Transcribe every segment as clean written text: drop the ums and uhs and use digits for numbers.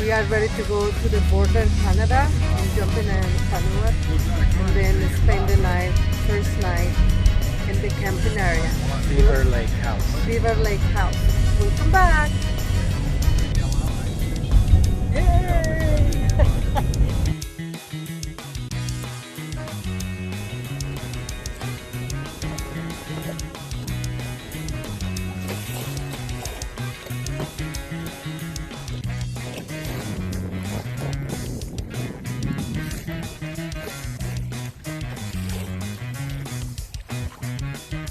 we are ready to go to the border, Canada, and jump in a canoe and then spend the night, first night in the camping area. Beaver Lake House. Beaver Lake House. Welcome back. Yay!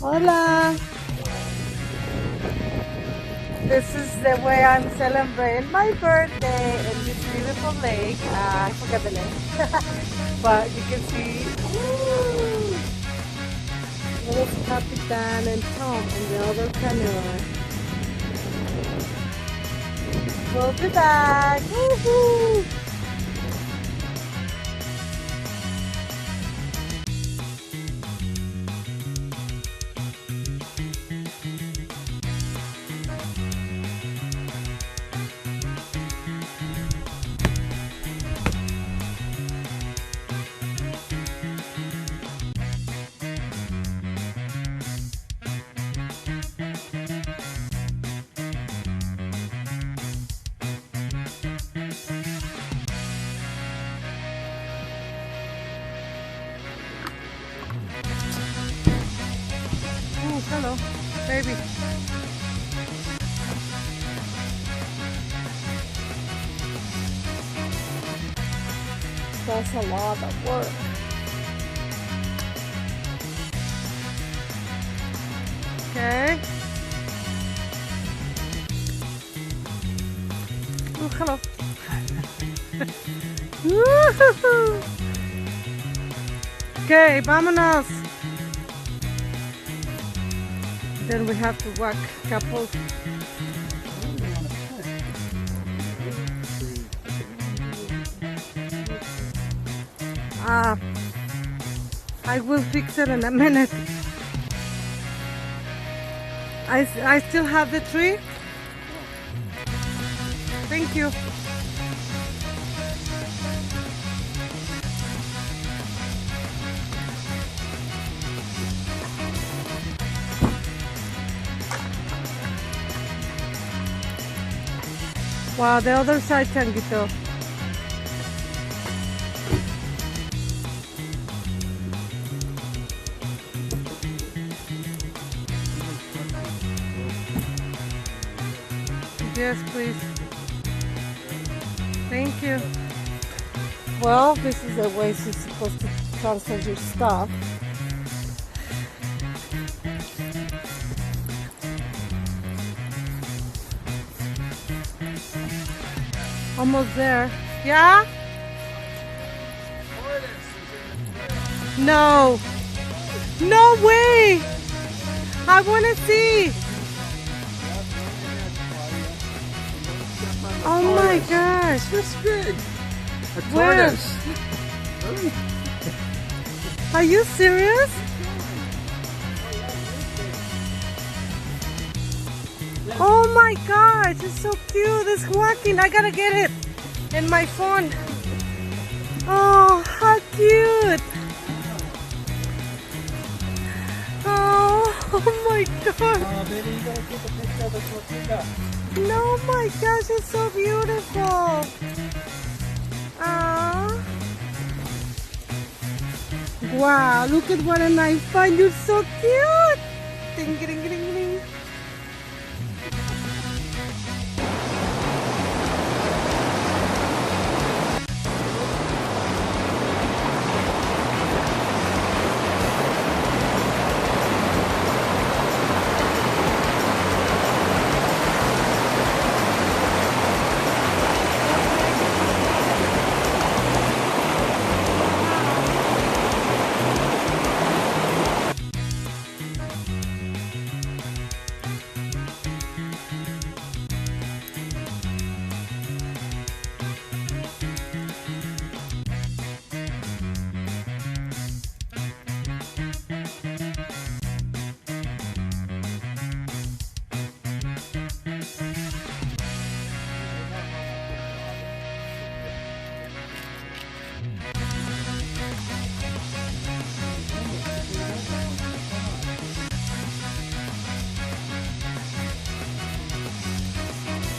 Hola! This is the way I'm celebrating my birthday in this beautiful lake. I forgot the name. But you can see little Capitan and Tom and the other canoe. We'll be back! Woohoo! Hello, baby. That's a lot of work. Okay. Oh, hello. Okay, vámonos. Then we have to walk a couple. I will fix it in a minute. I still have the tree. Thank you. Wow, the other side, Changuito. Yes, please. Thank you. Well, this is the way you're supposed to transfer your stuff. Almost there. Yeah? No. No way. I want to see. Oh my gosh. That's big. A Where? tortoise. Are you serious? Oh my gosh, it's so cute. It's walking. I gotta get it in my phone. Oh, how cute. Oh my god. Oh, baby, you gotta take a picture of the tortuga. No, my gosh, it's so beautiful. Wow, look at what a nice find. You're so cute. Ding, ding, ding, ding.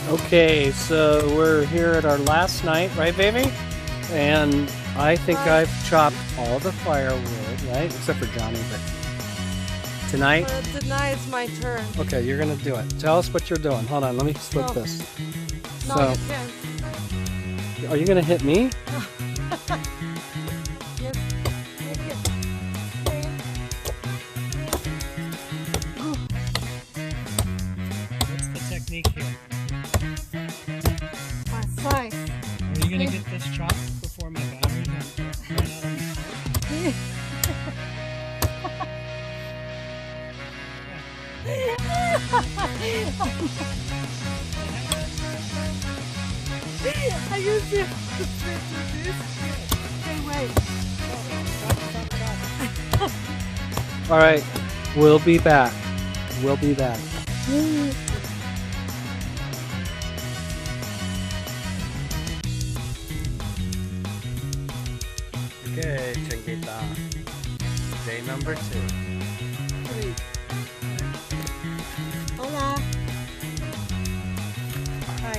Okay, so we're here at our last night, right, baby? And I think I've chopped all the firewood, right? Except for Johnny, but tonight? Tonight it's my turn. Okay, you're gonna do it. Tell us what you're doing. Hold on, let me split this. No, So, you can't. are you gonna hit me? Yes. Take it. What's the technique here? Fine. Are you gonna get this chopped before my batteries run out on my Are you serious with this? Okay, wait. All right, we'll be back. We'll be back. Okay, Changuita. Day number 2. Hola. Hi.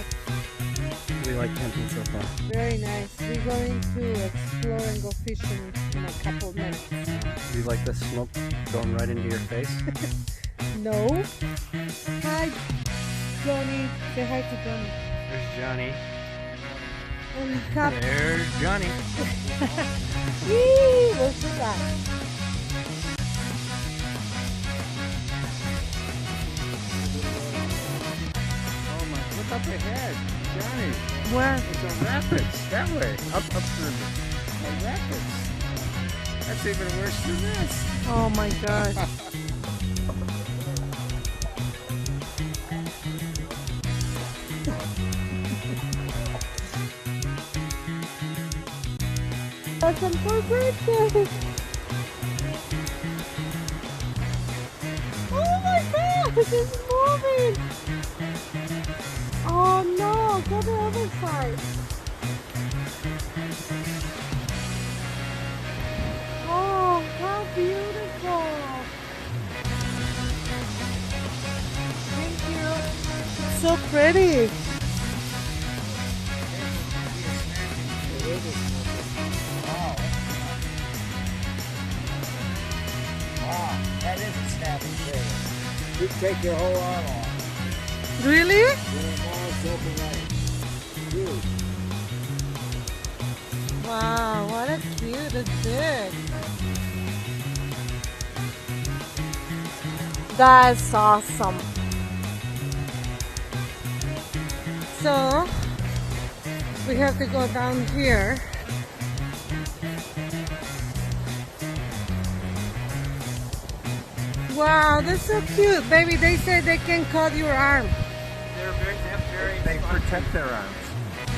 We like camping so far. Very nice. We're going to explore and go fishing in a couple minutes. Do you like the smoke going right into your face? No. Hi, Johnny. Say hi to Johnny. There's Johnny. And Cap. There's Johnny. Yee, we'll do that. Oh my, look up ahead. Johnny. Where? It's a rapids. That way. Up further. A rapids. That's even worse than this. Oh my God. That's a poor birthday. Oh my God, it's moving. Oh no, go the other side. Oh, how beautiful. Thank you. It's so pretty. Wow, that is a snapping trailer. You take your whole arm off. Really? You're a mile open right. Huge. Wow, what a cute, it's big. That's awesome. So, we have to go down here. Wow, that's so cute. Baby, they said they can cut your arm. They protect their arms.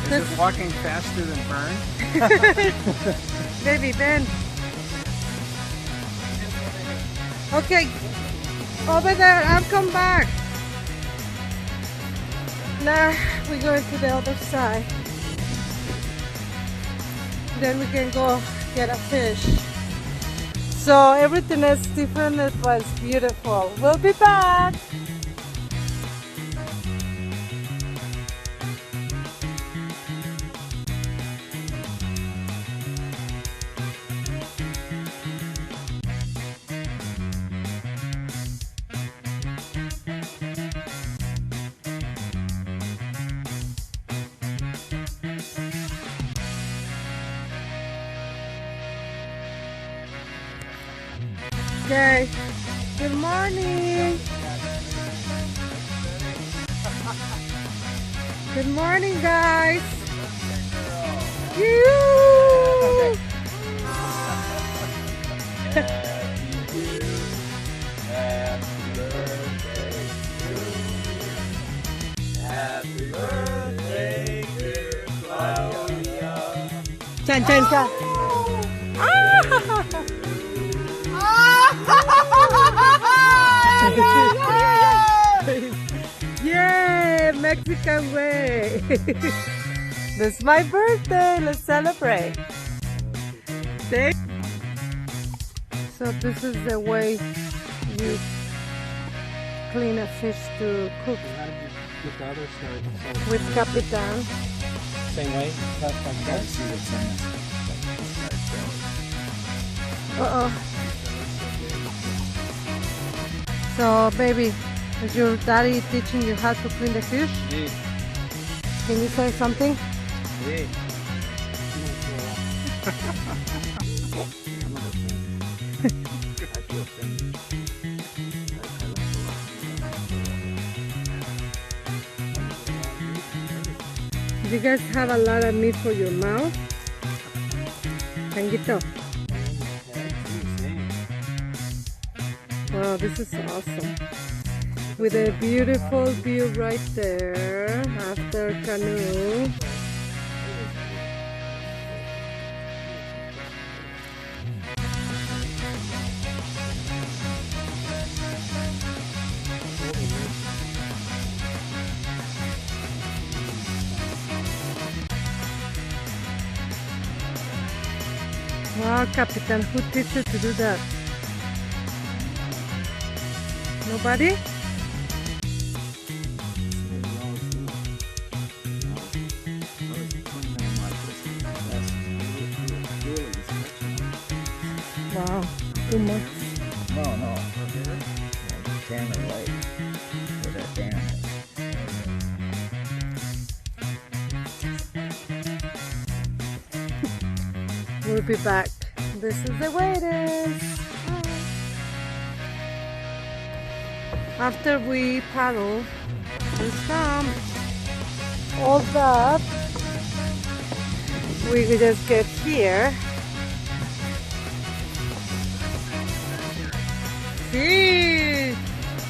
Is This- it walking faster than Vern? Baby, bend. Okay, over there, I'll come back. Now we're going to the other side. Then we can go get a fish. So everything is different, it was beautiful. We'll be back. Okay, good morning. Good morning, guys. You. Chan, chan, chan. Yay, Mexican way. This is my birthday. Let's celebrate. See? So this is the way you clean a fish to cook. With the other side. with Capitan. Same way? Cut like Gotta that? see what's in this. Uh-oh. So, baby, is your daddy teaching you how to clean the fish? Sí, Can you say something? sí. You guys have a lot of meat for your mouth. Tanguito. Wow, this is awesome. With a beautiful view right there after canoe. Wow, Capitan, who teach you to do that? Nobody? Wow, too much. No, no. Camera light. Where that dam is. We'll be back. This is the way it is. After we paddle and swim all that, we just get here. See?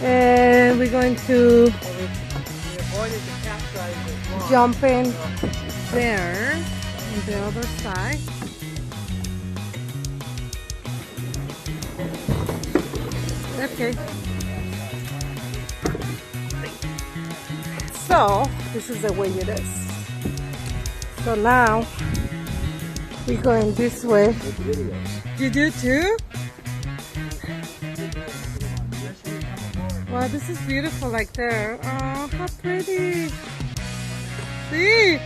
And we're going to We avoided the capsize as long. jump in there on the other side. Okay. So this is the way it is. So now we're going this way. Good videos. You do too? Wow, this is beautiful like there. Oh, how pretty. See?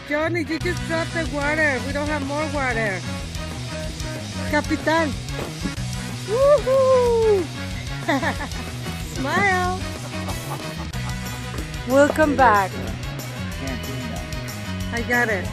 Johnny, you just dropped the water. We don't have more water. Capitan. Woohoo! Smile. Welcome back. Canteen down. I got it.